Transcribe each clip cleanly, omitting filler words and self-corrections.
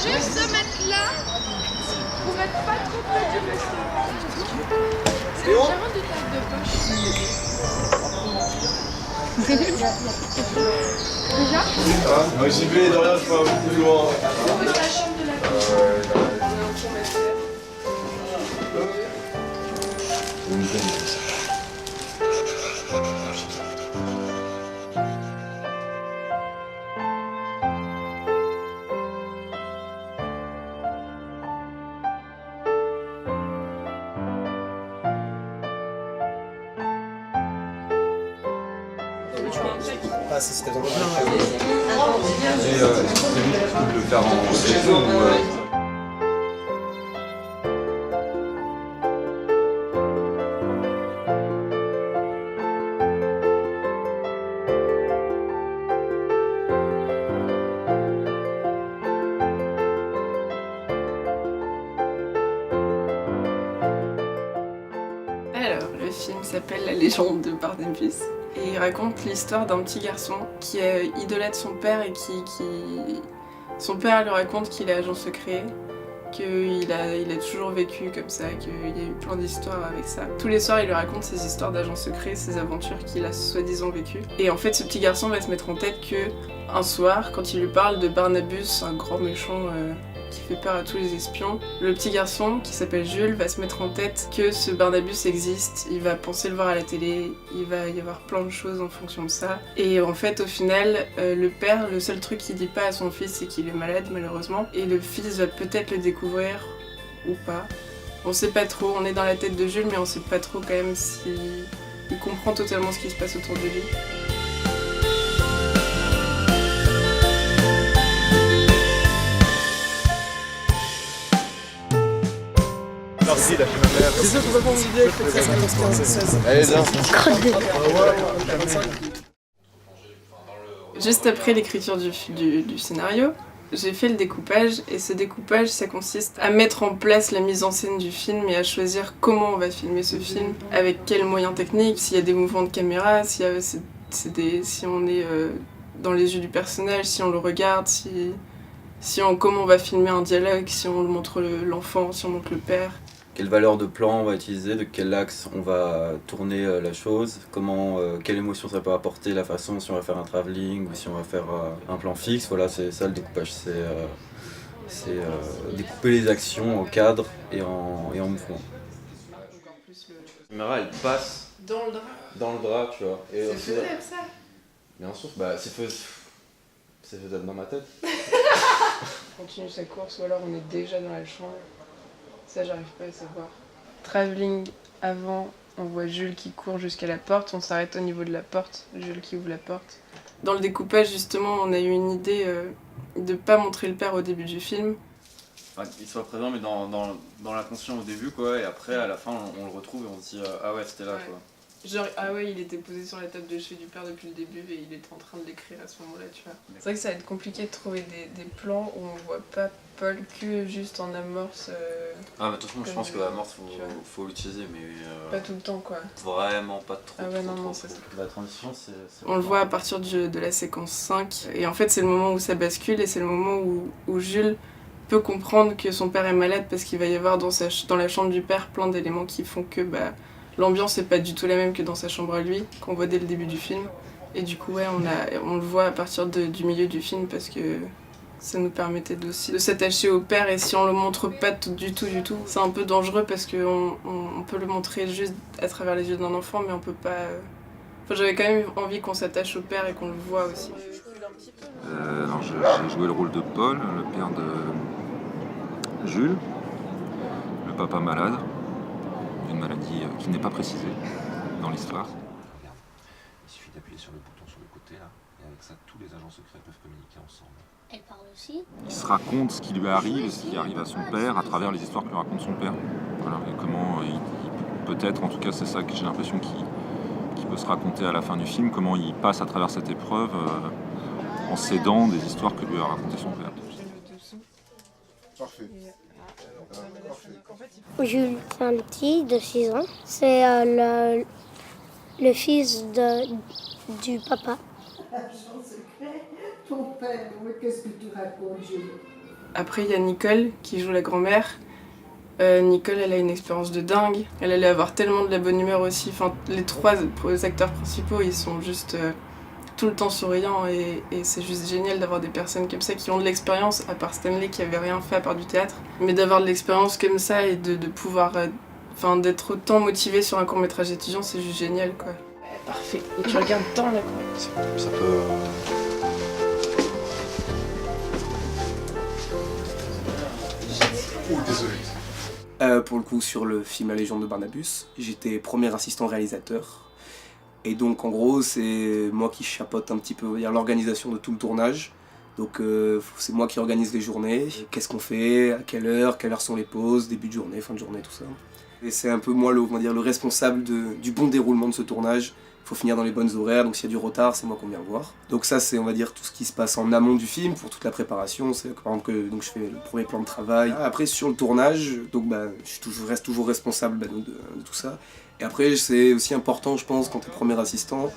juste se mettre là pour être pas trop près du monsieur. C'est légèrement de taille de poche. Déjà Moi j'y vais, de rien, je peux aller plus loin. C'est la chambre de la cuisine. Ah, si c'était vraiment Et c'est lui qui peut le faire en photo ou... Alors, le film s'appelle La légende de Barnabas et il raconte l'histoire d'un petit garçon qui idolâtre son père et qui... Son père lui raconte qu'il est agent secret, qu'il a toujours vécu comme ça, qu'il y a eu plein d'histoires avec ça. Tous les soirs, il lui raconte ses histoires d'agent secret, ses aventures qu'il a soi-disant vécues. Et en fait, ce petit garçon va se mettre en tête que un soir, quand il lui parle de Barnabas, un grand méchant qui fait peur à tous les espions, le petit garçon, qui s'appelle Jules, va se mettre en tête que ce Barnabas existe, il va penser le voir à la télé, il va y avoir plein de choses en fonction de ça. Et en fait, au final, le père, le seul truc qu'il dit pas à son fils, c'est qu'il est malade, malheureusement, et le fils va peut-être le découvrir, ou pas. On sait pas trop, on est dans la tête de Jules, mais on sait pas trop quand même si il comprend totalement ce qui se passe autour de lui. Merci, la mère. C'est ça, complètement l'idée avec 14, 15 et 16. Allez, viens. Juste après l'écriture du scénario, j'ai fait le découpage et ce découpage ça consiste à mettre en place la mise en scène du film et à choisir comment on va filmer ce film, avec quels moyens techniques, s'il y a des mouvements de caméra, si on est dans les yeux du personnage, si on le regarde, comment on va filmer un dialogue, si on montre l'enfant, si on montre le père. Quelle valeur de plan on va utiliser, de quel axe on va tourner la chose, quelle émotion ça peut apporter, la façon si on va faire un travelling ou si on va faire un plan fixe. Voilà, c'est ça le découpage, c'est découper les actions en cadre et en mouvement. La caméra elle passe Dans le drap. dans le drap, tu vois. Et C'est faisable ça. bien sûr, c'est faisable dans ma tête. On continue sa course ou alors on est déjà dans la chambre. Ça, j'arrive pas à savoir. Travelling avant, on voit Jules qui court jusqu'à la porte, on s'arrête au niveau de la porte, Jules qui ouvre la porte. Dans le découpage, justement, on a eu une idée de pas montrer le père au début du film. Enfin, il soit présent, mais dans l'inconscient au début, quoi, et après, à la fin, on le retrouve et on se dit ah ouais, c'était là, Ouais. quoi. Genre, ah ouais, il était posé sur la table de chevet du père depuis le début et il était en train de l'écrire à ce moment-là, tu vois. C'est vrai que ça va être compliqué de trouver des plans où on voit pas Paul que juste en amorce. Ah, mais de toute façon, je pense que la morse, tu vois. faut l'utiliser, mais Pas tout le temps, quoi. vraiment pas trop. Ah ouais, trop, non, trop, c'est trop. ça. La transition, c'est On le voit à partir de la séquence 5, et en fait c'est le moment où ça bascule et c'est le moment où Jules peut comprendre que son père est malade parce qu'il va y avoir dans la chambre du père plein d'éléments qui font que l'ambiance n'est pas du tout la même que dans sa chambre à lui, qu'on voit dès le début du film. Et du coup ouais, on le voit à partir du milieu du film parce que ça nous permettait aussi de s'attacher au père, et si on le montre pas du tout, c'est un peu dangereux parce qu'on peut le montrer juste à travers les yeux d'un enfant, mais on peut pas... Enfin, j'avais quand même envie qu'on s'attache au père et qu'on le voit aussi. Alors j'ai joué le rôle de Paul, le père de Jules, le papa malade, d'une maladie qui n'est pas précisée dans l'histoire. Il suffit d'appuyer sur le bouton sur le côté là, et avec ça tous les agents secrets peuvent communiquer ensemble. Elle parle aussi. Il se raconte ce qui lui arrive et ce qui arrive à son père à travers les histoires que lui raconte son père. Voilà, et comment peut-être, en tout cas c'est ça que j'ai l'impression qu'il peut se raconter à la fin du film, comment il passe à travers cette épreuve en s'aidant des histoires que lui a racontées son père. Parfait. Jules, c'est un petit de 6 ans. C'est le fils du papa. Agent secret, ton père, mais qu'est-ce que tu racontes, Jules? Après, il y a Nicole qui joue la grand-mère. Nicole, elle a une expérience de dingue. Elle allait avoir tellement de la bonne humeur aussi. Enfin, les 3 acteurs principaux, ils sont juste tout le temps souriants et c'est juste génial d'avoir des personnes comme ça qui ont de l'expérience, à part Stanley qui avait rien fait à part du théâtre. Mais d'avoir de l'expérience comme ça et de pouvoir, d'être autant motivé sur un court-métrage étudiant, c'est juste génial, quoi. Parfait. Et tu regardes tant là, quoi. Ça peut... Désolé. Pour le coup, sur le film La légende de Barnabus, j'étais premier assistant réalisateur. Et donc, en gros, c'est moi qui chapeaute un petit peu l'organisation de tout le tournage. Donc, c'est moi qui organise les journées. Qu'est-ce qu'on fait, à quelle heure sont les pauses, début de journée, fin de journée, tout ça. Et c'est un peu moi le responsable du bon déroulement de ce tournage. Il faut finir dans les bonnes horaires, donc s'il y a du retard, c'est moi qu'on vient voir. Donc ça, c'est, on va dire, tout ce qui se passe en amont du film, pour toute la préparation. C'est par exemple que donc, je fais le premier plan de travail. Après, sur le tournage, donc, je reste toujours responsable de tout ça. Et après, c'est aussi important, je pense, quand tu es premier assistant,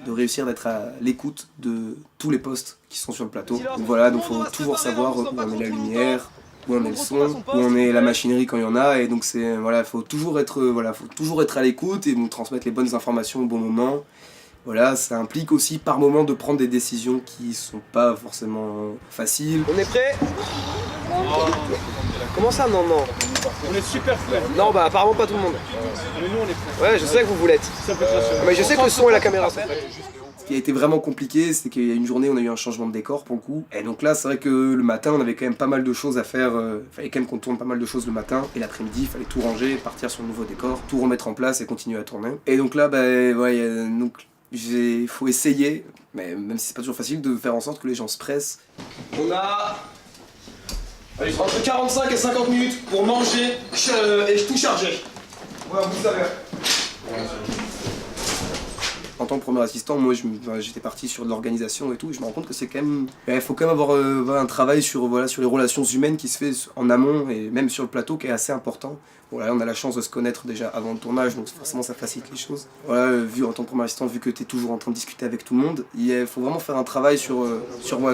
de réussir d'être à l'écoute de tous les postes qui sont sur le plateau. Donc voilà, donc faut toujours savoir où on est la lumière, où on est le son, où on est la machinerie quand il y en a, et donc c'est voilà, faut toujours être à l'écoute et nous transmettre les bonnes informations au bon moment. Voilà, ça implique aussi par moment de prendre des décisions qui sont pas forcément faciles. On est prêt? Comment ça, non? On est super prêts. Non, apparemment pas tout le monde. Mais nous on est prêts. Ouais, je sais que vous l'êtes. Ça peut être rassurant. Mais je sais que le son et la caméra sont prêts. Ce qui a été vraiment compliqué, c'est qu'il y a une journée, on a eu un changement de décor pour le coup. Et donc là, c'est vrai que le matin, on avait quand même pas mal de choses à faire. Il fallait quand même qu'on tourne pas mal de choses le matin. Et l'après-midi, il fallait tout ranger, partir sur le nouveau décor, tout remettre en place et continuer à tourner. Et donc là, il faut essayer, mais même si c'est pas toujours facile, de faire en sorte que les gens se pressent. On a entre 45 et 50 minutes pour manger et tout charger. Voilà, vous savez. En tant que premier assistant, moi j'étais parti sur de l'organisation et tout, et je me rends compte que c'est quand même... Il faut quand même avoir un travail sur les relations humaines qui se fait en amont et même sur le plateau qui est assez important. Voilà, on a la chance de se connaître déjà avant le tournage, donc forcément ça facilite les choses. Voilà, en tant que premier assistant, vu que tu es toujours en train de discuter avec tout le monde, il faut vraiment faire un travail sur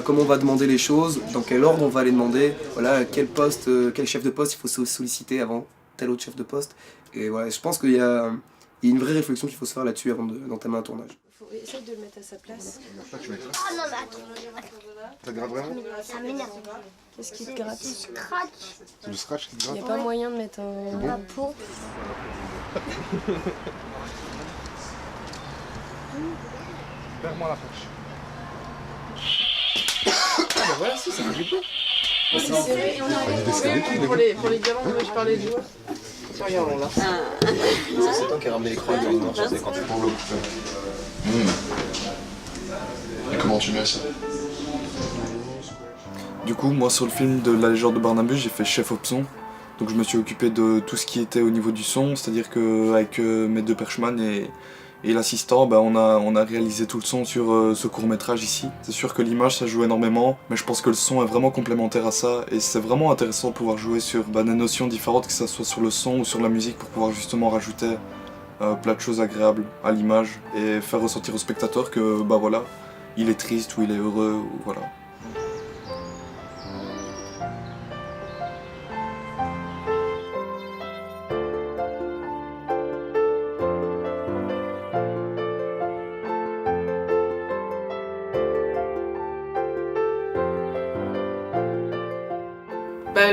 comment on va demander les choses, dans quel ordre on va les demander, voilà, quel chef de poste il faut solliciter avant tel autre chef de poste. Et voilà, je pense qu'il y a une vraie réflexion qu'il faut se faire là-dessus avant d'entamer un tournage. Faut essayer de le mettre à sa place. Ah non, mais attends. Ça gratte vraiment? Ça m'énerve. Qu'est-ce qui te gratte? Scratch. C'est le scratch qui te Il n'y gratte? a pas moyen de mettre un... La peau. Perds-moi la poche. Voilà, si, ça fait du bien. C'est serré et on a pour les gamins, moi je parlais de joie. Regarde là. C'est toi qui as ramené les croix de noir, c'est quand tu prends l'eau. Et comment tu mets ça? Du coup, moi sur le film de La légende de Barnabus, j'ai fait chef option. Donc je me suis occupé de tout ce qui était au niveau du son, c'est-à-dire qu'avec mes 2 perchman et l'assistant, on a réalisé tout le son sur ce court-métrage ici. C'est sûr que l'image ça joue énormément, mais je pense que le son est vraiment complémentaire à ça et c'est vraiment intéressant de pouvoir jouer sur des notions différentes, que ce soit sur le son ou sur la musique, pour pouvoir justement rajouter plein de choses agréables à l'image et faire ressentir au spectateur que voilà, il est triste ou il est heureux, ou voilà.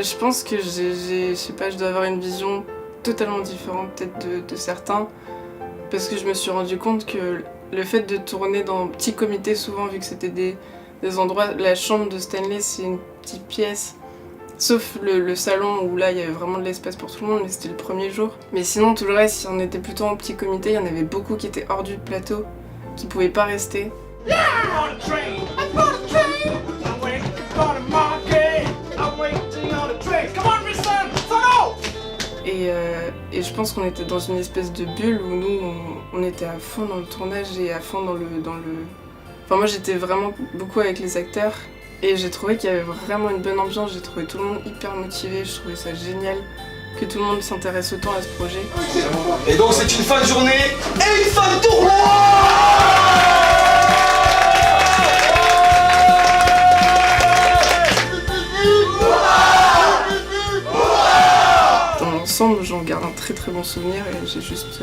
Je pense que je sais pas, je dois avoir une vision totalement différente peut-être de certains, parce que je me suis rendu compte que le fait de tourner dans petit comité, souvent vu que c'était des endroits, la chambre de Stanley c'est une petite pièce, sauf le salon où là il y avait vraiment de l'espace pour tout le monde, mais c'était le premier jour. Mais sinon tout le reste, si on était plutôt en petit comité, il y en avait beaucoup qui étaient hors du plateau, qui pouvaient pas rester. Et je pense qu'on était dans une espèce de bulle où nous, on était à fond dans le tournage et à fond dans le... Enfin moi j'étais vraiment beaucoup avec les acteurs et j'ai trouvé qu'il y avait vraiment une bonne ambiance, j'ai trouvé tout le monde hyper motivé, je trouvais ça génial que tout le monde s'intéresse autant à ce projet. Et donc c'est une fin de journée et une fin de tournoi! Wow! l'ensemble, j'en garde un très très bon souvenir et j'ai juste...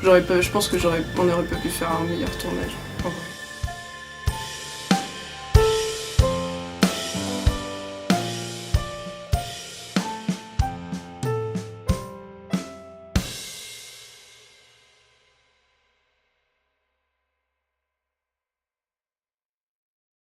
je pense qu'on aurait pas pu faire un meilleur tournage. En vrai.